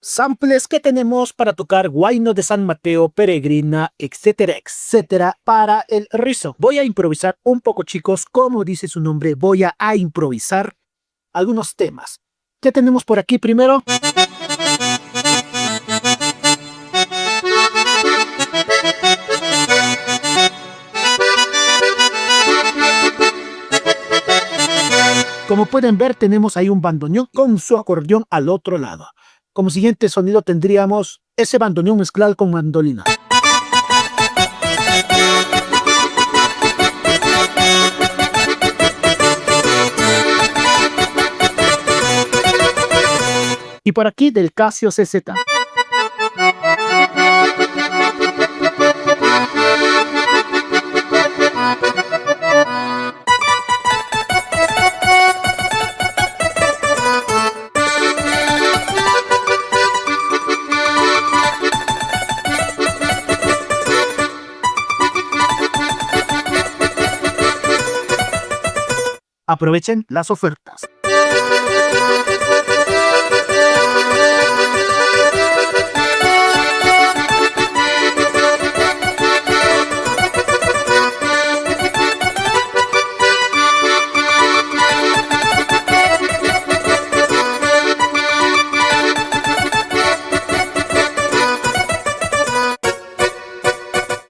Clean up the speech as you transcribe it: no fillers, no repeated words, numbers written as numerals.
Samples que tenemos para tocar Huayno de San Mateo, Peregrina, etcétera, etcétera, para el rizo. Voy a improvisar un poco, chicos, como dice su nombre, voy a improvisar algunos temas. ¿Qué tenemos por aquí primero? Como pueden ver, tenemos ahí un bandoneón con su acordeón al otro lado. Como siguiente sonido tendríamos ese bandoneón mezclado con mandolina. Y por aquí del Casio CZ. Aprovechen las ofertas.